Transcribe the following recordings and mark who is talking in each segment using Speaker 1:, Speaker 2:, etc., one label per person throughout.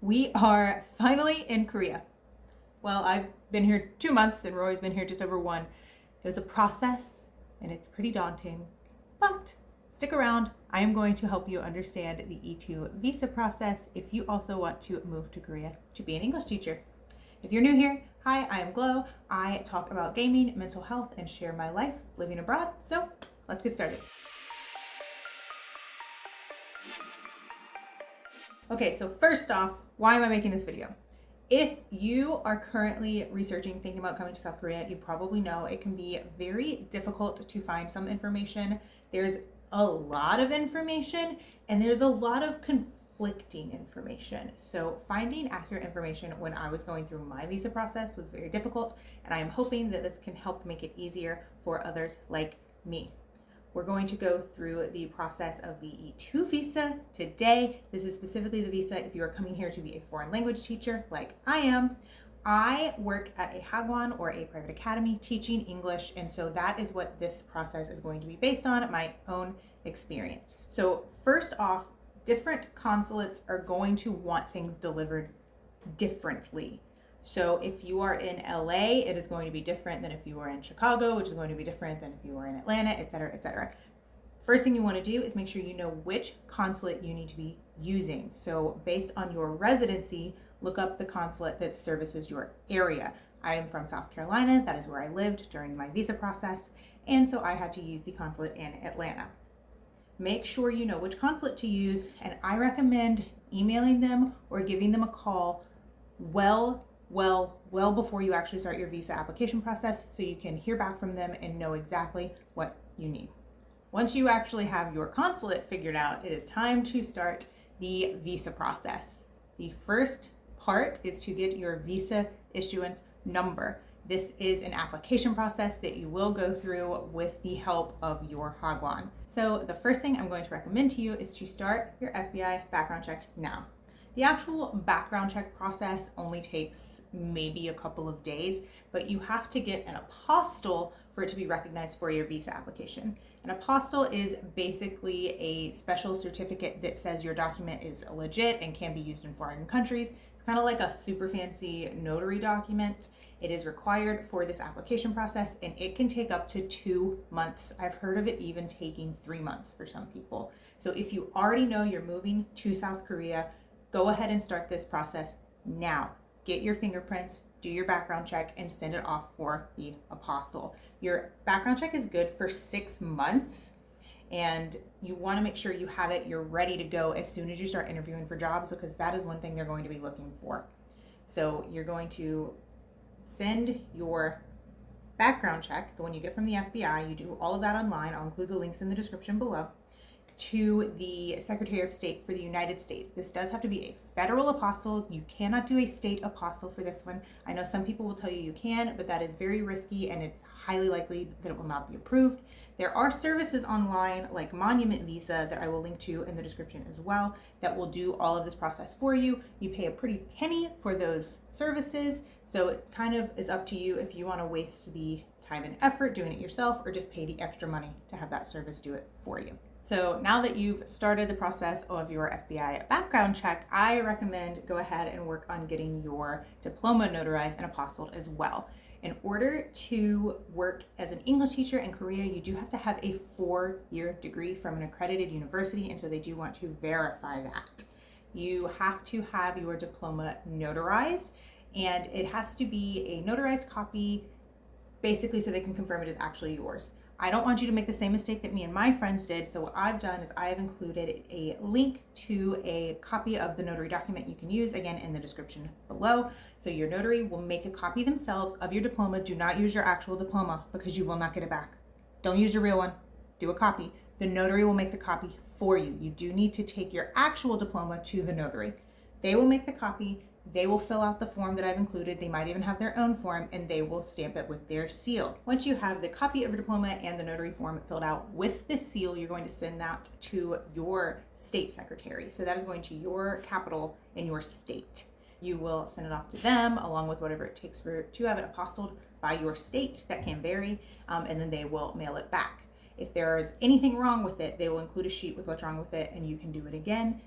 Speaker 1: We are finally in Korea. Well, I've been here 2 months and Rory's been here just over 1. It was a process and it's pretty daunting, but stick around. I am going to help you understand the E2 visa process if you also want to move to Korea to be an English teacher. If you're new here, hi, I am Glow. I talk about gaming, mental health, and share my life living abroad. So let's get started. Okay, so first off, why am I making this video? If you are currently researching, thinking about coming to South Korea, you probably know it can be very difficult to find some information. There's a lot of information and there's a lot of conflicting information. So finding accurate information when I was going through my visa process was very difficult, and I am hoping that this can help make it easier for others like me. We're going to go through the process of the E2 visa today. This is specifically the visa if you are coming here to be a foreign language teacher like I am. I work at a hagwon or a private academy teaching English, and so that is what this process is going to be based on, my own experience. So first off, different consulates are going to want things delivered differently. So if you are in LA, it is going to be different than if you are in Chicago, which is going to be different than if you are in Atlanta, etc., etc. First thing you want to do is make sure you know which consulate you need to be using. So based on your residency, look up the consulate that services your area. I am from South Carolina. That is where I lived during my visa process. And so I had to use the consulate in Atlanta. Make sure you know which consulate to use, and I recommend emailing them or giving them a call well before you actually start your visa application process, so you can hear back from them and know exactly what you need. Once you actually have your consulate figured out, it is time to start the visa process. The first part is to get your visa issuance number. This is an application process that you will go through with the help of your hagwon. So the first thing I'm going to recommend to you is to start your FBI background check now. The actual background check process only takes maybe a couple of days, but you have to get an apostille for it to be recognized for your visa application. An apostille is basically a special certificate that says your document is legit and can be used in foreign countries. It's kind of like a super fancy notary document. It is required for this application process, and it can take up to 2 months. I've heard of it even taking 3 months for some people. So if you already know you're moving to South Korea, go ahead and start this process now. Get your fingerprints, do your background check, and send it off for the apostille. Your background check is good for 6 months, and you want to make sure you have it, you're ready to go as soon as you start interviewing for jobs, because that is one thing they're going to be looking for. So you're going to send your background check, the one you get from the FBI, you do all of that online. I'll include the links in the description below, to the Secretary of State for the United States. This does have to be a federal apostille. You cannot do a state apostille for this one. I know some people will tell you you can, but that is very risky and it's highly likely that it will not be approved. There are services online like Monument Visa that I will link to in the description as well that will do all of this process for you. You pay a pretty penny for those services, so it kind of is up to you if you want to waste the time and effort doing it yourself or just pay the extra money to have that service do it for you. So now that you've started the process of your FBI background check, I recommend go ahead and work on getting your diploma notarized and apostilled as well. In order to work as an English teacher in Korea, you do have to have a 4-year degree from an accredited university, and so they do want to verify that. You have to have your diploma notarized, and it has to be a notarized copy, basically so they can confirm it is actually yours. I don't want you to make the same mistake that me and my friends did, so what I've done is I have included a link to a copy of the notary document you can use, again, in the description below. So your notary will make a copy themselves of your diploma. Do not use your actual diploma because you will not get it back. Don't use your real one. Do a copy. The notary will make the copy for you. You do need to take your actual diploma to the notary. They will make the copy. They will fill out the form that I've included. They might even have their own form, and they will stamp it with their seal. Once you have the copy of your diploma and the notary form filled out with the seal, you're going to send that to your state secretary. So that is going to your capital in your state. You will send it off to them along with whatever it takes to have it apostilled by your state. That can vary, and then they will mail it back. If there is anything wrong with it, they will include a sheet with what's wrong with it, and you can do it again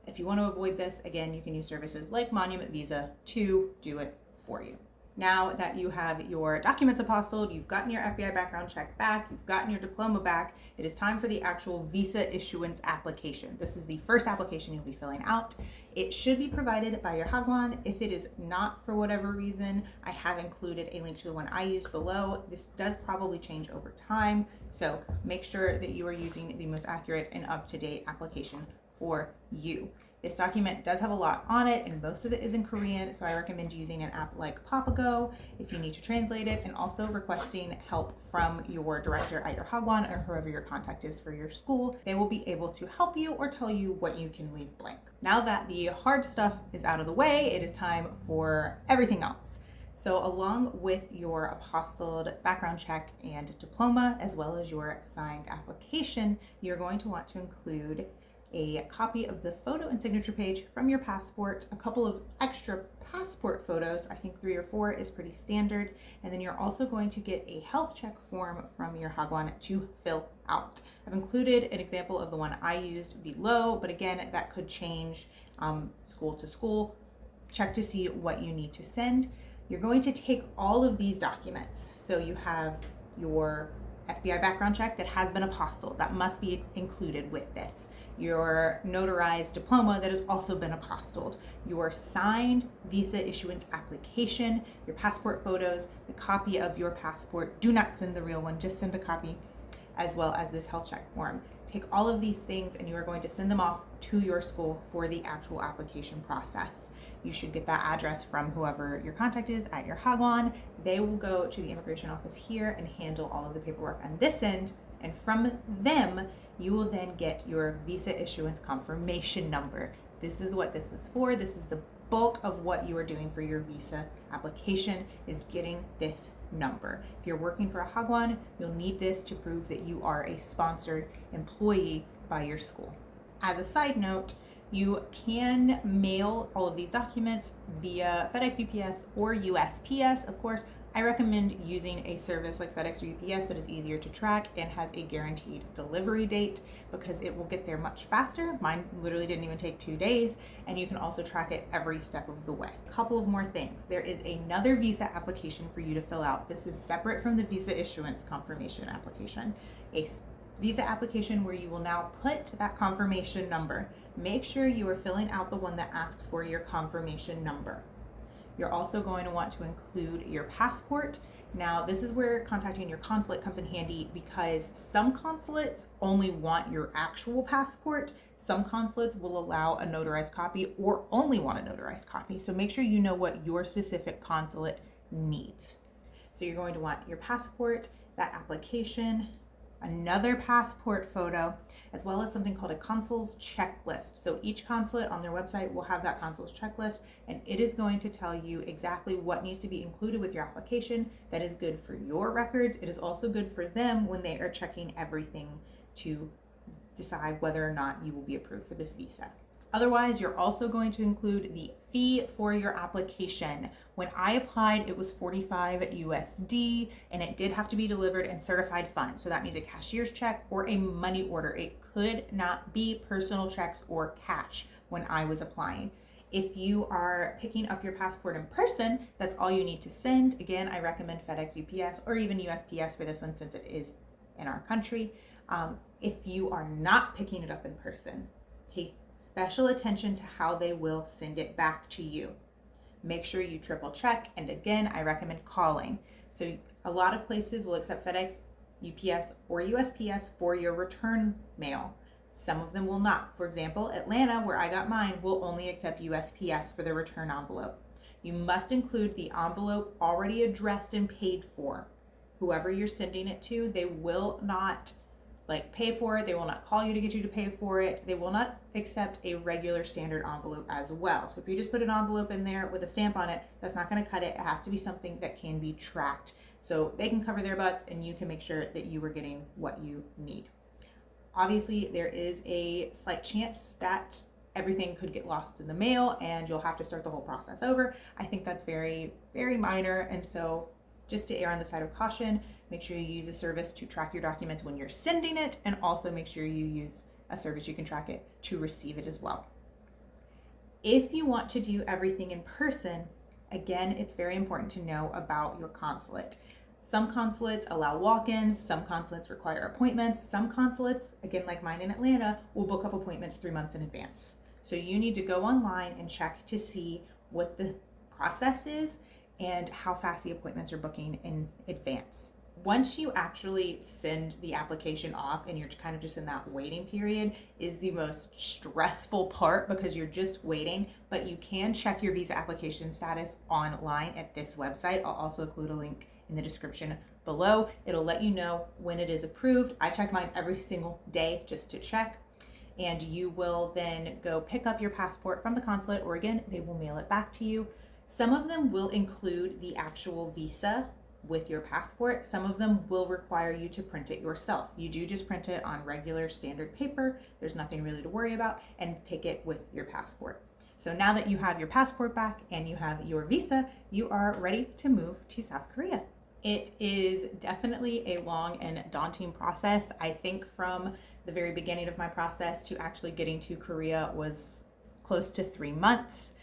Speaker 1: If you want to avoid this, again, you can use services like Monument Visa to do it for you. Now that you have your documents apostilled, you've gotten your FBI background check back, you've gotten your diploma back, it is time for the actual visa issuance application. This is the first application you'll be filling out. It should be provided by your Hagwon. If it is not for whatever reason, I have included a link to the one I use below. This does probably change over time, so make sure that you are using the most accurate and up-to-date application for you. This document does have a lot on it, and most of it is in Korean, so I recommend using an app like Papago if you need to translate it, and also requesting help from your director at your Hagwon or whoever your contact is for your school. They will be able to help you or tell you what you can leave blank. Now that the hard stuff is out of the way, it is time for everything else. So along with your apostilled background check and diploma, as well as your signed application, you're going to want to include a copy of the photo and signature page from your passport, a couple of extra passport photos, I think 3 or 4 is pretty standard, and then you're also going to get a health check form from your Hagwon to fill out. I've included an example of the one I used below, but again, that could change school to school. Check to see what you need to send. You're going to take all of these documents. So you have your FBI background check that has been apostilled, that must be included with this. Your notarized diploma that has also been apostilled, your signed visa issuance application, your passport photos, the copy of your passport. Do not send the real one, just send a copy, as well as this health check form. Take all of these things and you are going to send them off to your school for the actual application process. You should get that address from whoever your contact is at your Hagwon. They will go to the immigration office here and handle all of the paperwork on this end. And from them, you will then get your visa issuance confirmation number. This is what this is for. This is the bulk of what you are doing for your visa application, is getting this number. If you're working for a Hagwon, you'll need this to prove that you are a sponsored employee by your school. As a side note, you can mail all of these documents via FedEx, UPS, or USPS. Of course, I recommend using a service like FedEx or UPS that is easier to track and has a guaranteed delivery date, because it will get there much faster. Mine literally didn't even take 2 days, and you can also track it every step of the way. A couple of more things. There is another visa application for you to fill out. This is separate from the visa issuance confirmation application. A visa application where you will now put that confirmation number. Make sure you are filling out the one that asks for your confirmation number. You're also going to want to include your passport. Now, this is where contacting your consulate comes in handy, because some consulates only want your actual passport. Some consulates will allow a notarized copy or only want a notarized copy. So make sure you know what your specific consulate needs. So you're going to want your passport, that application, another passport photo, as well as something called a consul's checklist. So each consulate on their website will have that consul's checklist, and it is going to tell you exactly what needs to be included with your application. That is good for your records. It is also good for them when they are checking everything to decide whether or not you will be approved for this visa. Otherwise, you're also going to include the fee for your application. When I applied, it was 45 USD, and it did have to be delivered in certified funds. So that means a cashier's check or a money order. It could not be personal checks or cash when I was applying. If you are picking up your passport in person, that's all you need to send. Again, I recommend FedEx, UPS, or even USPS for this one, since it is in our country. If you are not picking it up in person, pay special attention to how they will send it back to you. Make sure you triple check, and again, I recommend calling. So a lot of places will accept FedEx, UPS, or USPS for your return mail. Some of them will not. For example, Atlanta, where I got mine, will only accept USPS for their return envelope. You must include the envelope already addressed and paid for. Whoever you're sending it to, they will not pay for it. They will not call you to get you to pay for it. They will not accept a regular standard envelope as well. So if you just put an envelope in there with a stamp on it, that's not going to cut it. It has to be something that can be tracked, so they can cover their butts and you can make sure that you are getting what you need. Obviously, there is a slight chance that everything could get lost in the mail and you'll have to start the whole process over. I think that's very, very minor, and so just to err on the side of caution, make sure you use a service to track your documents when you're sending it, and also make sure you use a service you can track it to receive it as well. If you want to do everything in person, again, it's very important to know about your consulate. Some consulates allow walk-ins, some consulates require appointments, some consulates, again, like mine in Atlanta, will book up appointments 3 months in advance. So you need to go online and check to see what the process is and how fast the appointments are booking in advance. Once you actually send the application off and you're kind of just in that waiting period is the most stressful part, because you're just waiting, but you can check your visa application status online at this website. I'll also include a link in the description below. It'll let you know when it is approved. I check mine every single day just to check. And you will then go pick up your passport from the consulate, or again, they will mail it back to you. Some of them will include the actual visa with your passport. Some of them will require you to print it yourself. You do just print it on regular standard paper. There's nothing really to worry about, and take it with your passport. So now that you have your passport back and you have your visa, you are ready to move to South Korea. It is definitely a long and daunting process. I think from the very beginning of my process to actually getting to Korea was close to 3 months.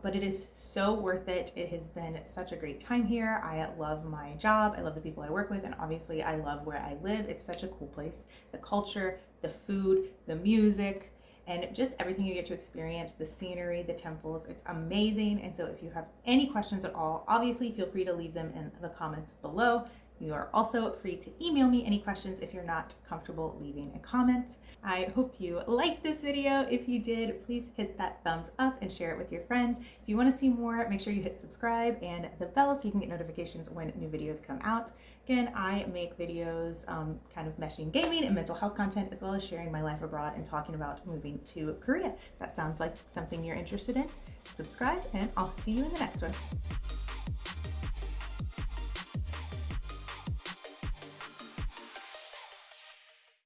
Speaker 1: But it is so worth it. It has been such a great time here. I love my job. I love the people I work with. And obviously I love where I live. It's such a cool place. The culture, the food, the music, and just everything you get to experience, the scenery, the temples, it's amazing. And so if you have any questions at all, obviously feel free to leave them in the comments below. You are also free to email me any questions if you're not comfortable leaving a comment. I hope you liked this video. If you did, please hit that thumbs up and share it with your friends. If you want to see more, make sure you hit subscribe and the bell so you can get notifications when new videos come out. Again, I make videos kind of meshing gaming and mental health content, as well as sharing my life abroad and talking about moving to Korea. If that sounds like something you're interested in, subscribe, and I'll see you in the next one.